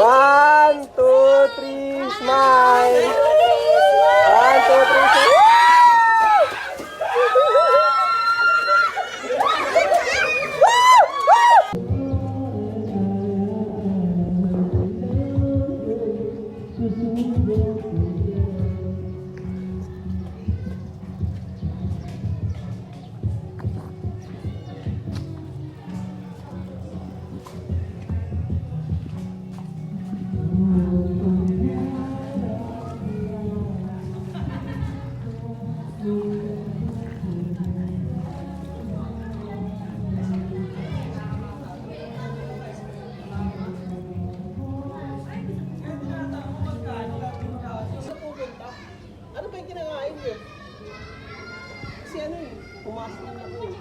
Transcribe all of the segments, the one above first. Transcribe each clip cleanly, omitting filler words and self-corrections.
1, 2, 3, smile. 1, 2, 3, smile. Ano ba yung kinakain niyo? Kasi ano eh, pumasok na ako eh.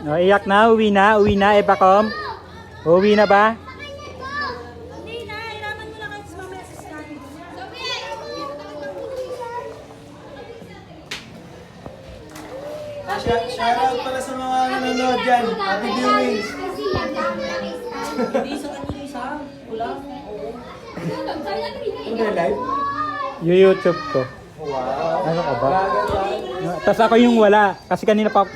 No, iyak na, uwi na, Ebakom. Uwi na ba? Hindi na, ilaman mo na kayo sa mamaya sa scan. Shoutout pala sa mga nanonood dyan. Happy viewings. Hindi sa kanya isa. Kulang. Ano ba yung live? Yung YouTube ko. Wow. Ano ka ba? Tapos ako yung wala. Kasi kanina pa...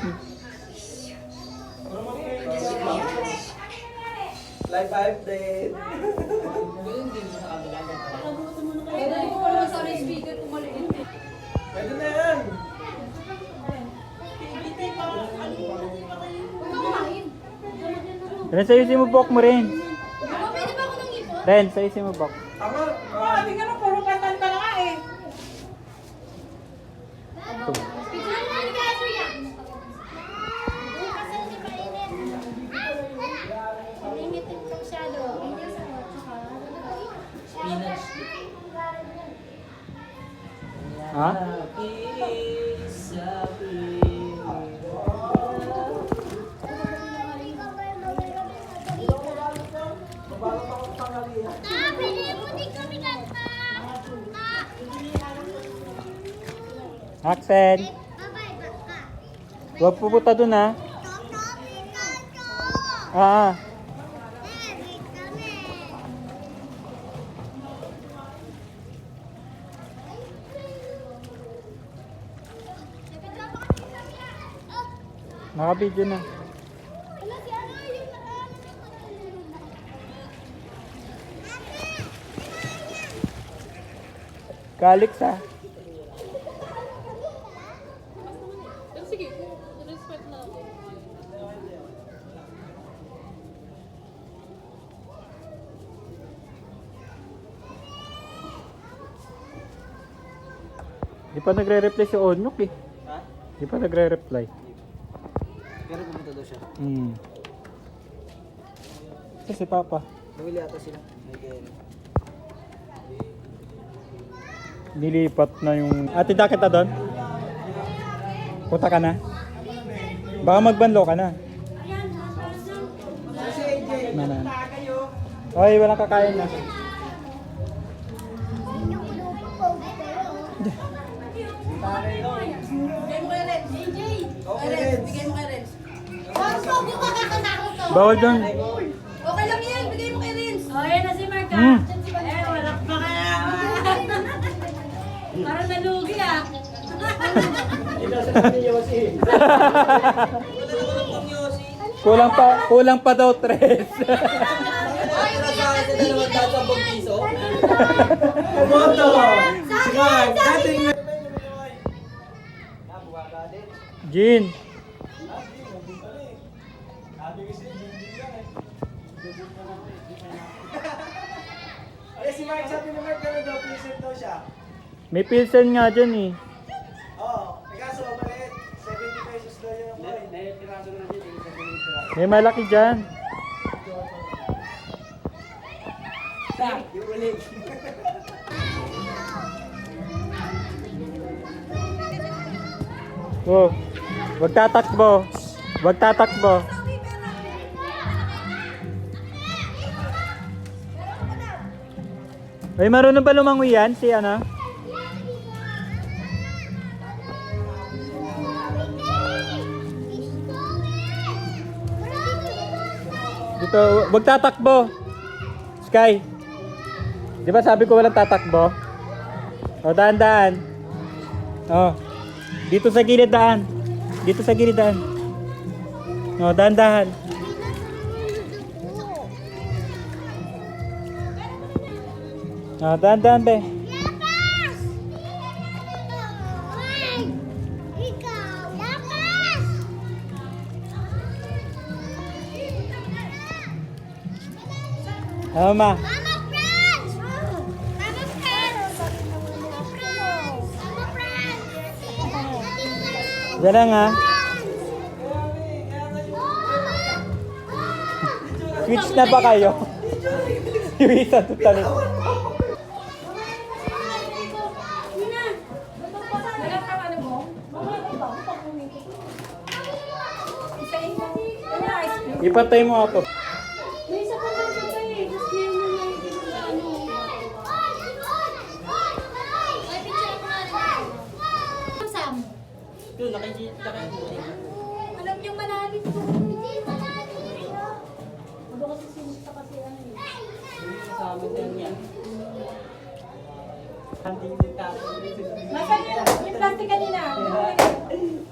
Live update. Pwede na yan. Ren, sayusin mo bok mo rin. Ren, sayusin mo bok. Ako, Tingnan mo, puro patan ka na nga eh. Ha? Axel, huwag pupunta dun ha. Ah, naka-video na. Kalix ha. Sige, respect na ako. Di pa nagre-reply si Onyok eh. ha? Di pa nagre-reply. Pero pumunta daw siya. Ito si Papa. Bumili ata sila. Nilipat na yung... Ate, dakit na doon? Punta ka na? Baka magbanlo ka na. Si AJ. Nanan. Oy, walang kakain na. Bigay mo kay Renz. Okay, Renz. Bigay mo kay Renz. Bawal doon. Okay lang yan, bigay mo kay Renz. Oh, yan na si Mark. Mm. Wala pa ka na. Parang nalugi ah. Kulang pa daw 3. Pumoto! Subscribe! Dating Jean. Ay, si Mark, sabi ni Mark, gano'n daw, present daw siya. May pilsen nga dyan eh. Oo, kaso maliit. 70 pesos daw yung coin. May malaki dyan. Oh, wag tatakbo. Wag tatakbo. Ay, marunong ba lumangoy yan? Si ano? Dito, wag tatakbo. Sky. Di ba sabi ko walang tatakbo? O, daan-daan. O, dito sa gilid daan. Dito sa gilid daan. O, daan-daan. O, daan-daan, be. Lapas! Hoy! Ikaw! Lapas! Mama. Mama Friends! Mama Friends! Mama Friends! Mama Friends! Diyan lang ha. Switch na ba kayo? Yung isa tutalo. Ipatay mo ako. May isa pa lang siya eh. Tapos ngayon na nakikita sa ano. Sam! Yun, nakikita ka Alam niyong malalim to. Hindi malalim. Ano kasi sinusta kasi ano eh. sa amin din yan. Nasaan yung plastic kanina?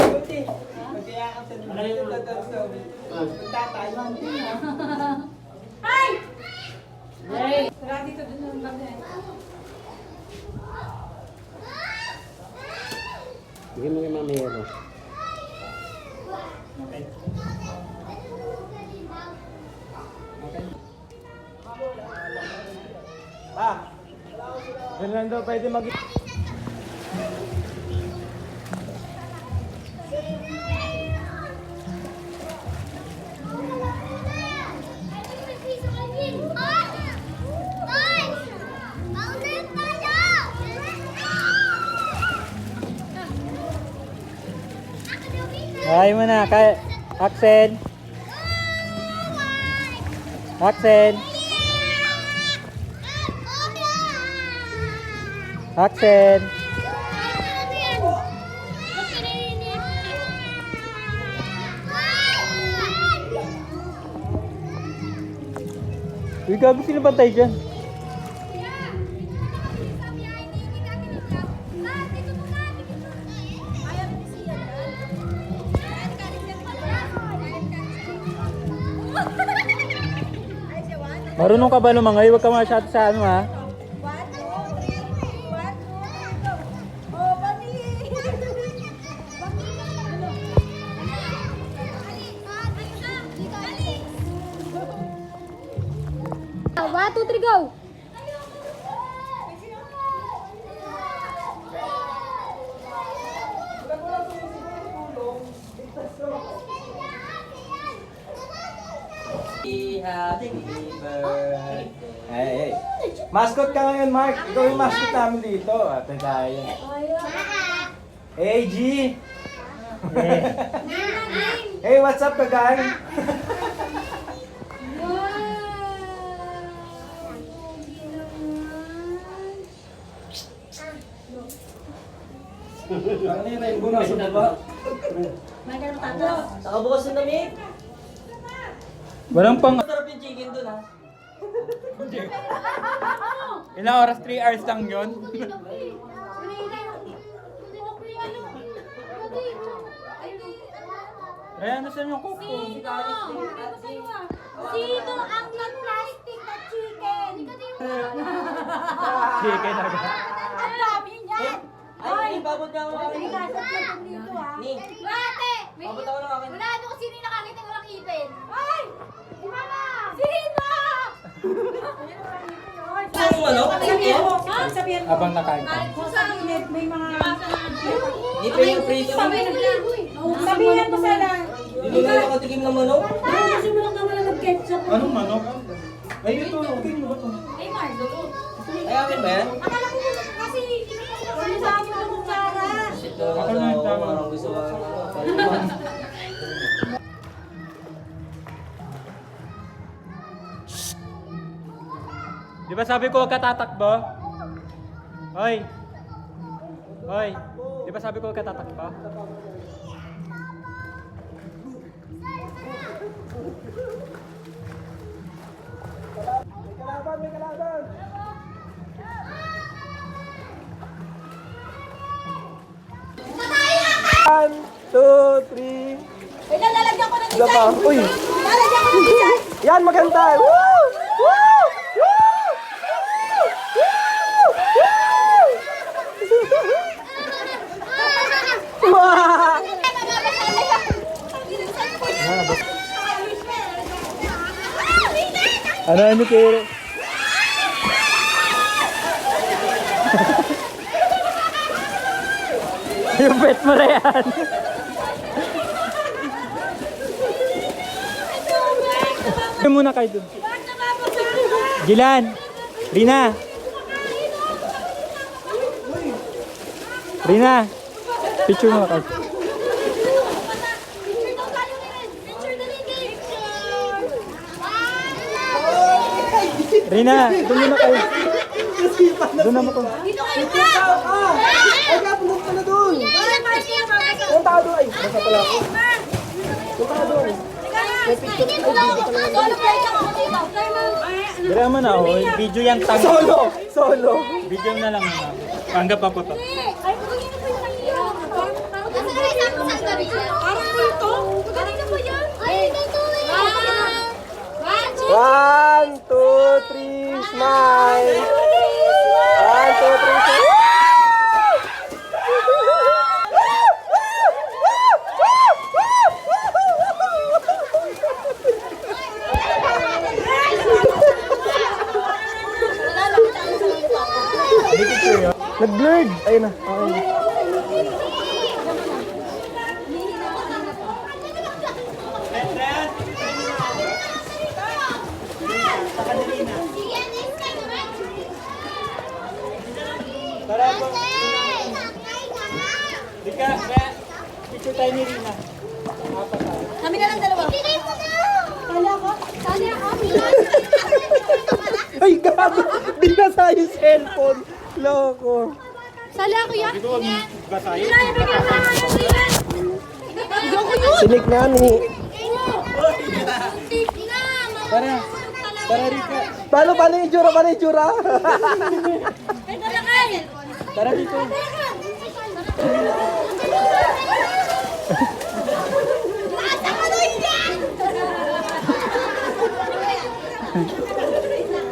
Buti. Magkaya ka sa tatay. Ay! Tara dito dun ng bagay. Bigyan mo kay Mama Yero. Pa! Ganun daw pwede mag... Kaya mo na, kaya... Axel! Axel! Axel! Uy, gabi sino bantay dyan? Marunong ka ba lumangay? Huwag ka masyado sa ano ha? One, two, three, go! Happy birthday. Hey, hey. Mascot ka ngayon, Mark. Ikaw yung mascot namin dito. Ate tayo. Hey, G! Hey. Hey, what's up, kagay? Ano yung rainbow na sa baba? May ganun tato. Nakabukas na namin. Walang pang... Masarap yung chicken dun ha. Ilang oras? 3 hours lang yun? Ay, ano saan yung cook ko? Sino ang nag-plastic na chicken? Chicken agad. Ang dami niyan! Ay, babot ka mo kami. Ni. Ate! Babot ako ng akin. Wala doon kung sino yung nakakita ng walang ipin. Ay! Si Mama! Sino? Ang manok? Sabihan mo. Habang nakain ka. Kung sabihin, may mga... Di pa yung prito. Sabihan mo sila. Hindi na nakatikim ng manok. Kasi mo lang naman ang ketchup. Anong manok? Ay, ito. Tingin mo ba ito? Ay, Marlo. Ay, akin ba yan? Akala ko kasi sinasabi mo ng Clara. Ito, Ako na yung tama. parang gusto ko. Di ba sabi ko huwag ka tatakbo? Hoy! Hoy! Di ba sabi ko huwag ka tatakbo? May kalaban! One, two, three. Ay, lalagyan ko ng Isa pa. Uy! Lalagyan ko ng design. Yan, maganda! Woo! Woo! Woo! Woo! Wow! Ano ni Kira? Yung pet mo na yan. Ano muna kayo dun? Gilan! Rina! Rina! Picture mo kayo. Rina! Doon muna kayo. Doon naman ko. Dito kayo pa! Ay, kapunod ka na doon! Punta ka doon! Ay, basta pala ako. Punta ka doon. May picture ka Solo play lang ako dito. Dira mo na ako. Video yan tang. Solo! Solo! Video na lang na. Panggap ako to. Ay, pagkakita po yung kanina. Parang kulto. Kanina po yan. Ay, ito One, two, three, smile! One, two, three, smile! May picture yun. Nag-blurred! Ayun na. Okay na. Tara po. Di ka, kaya picture tayo ni Rina. Apat tayo. Kami na lang dalawa. Kali ako? Kali ako? Ay, gago! Binasa yung cellphone! Loko! Sali ako yan? Ito ang basahin. Ay, bigyan mo naman yan, Rian. Ayoko yun. Sinig na ni... Tara. Tara Rika. Paano yung itsura? Paano yung itsura? Ay, talakay. Tara dito.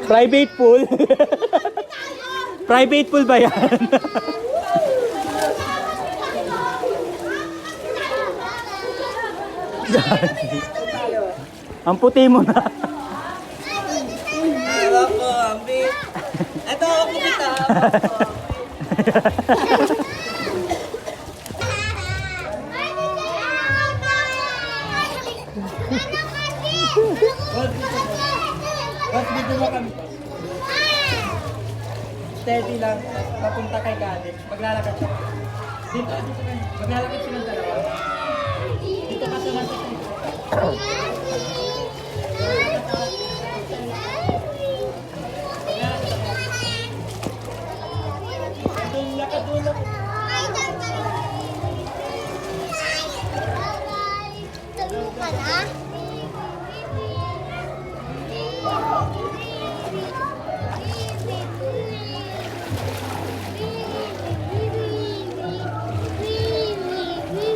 Private pool. Private pool ba yan? Ang puti mo na. Harap ko, Ambi. Ito ako kumita. Boss, dito mo kami. Steady lang. Papunta kay Galit. Maglalakad siya. Dito, dito ka. Maglalakad siya ng dalawa. Dito ka sa nasa side. Doon, lakad, doon, lakad.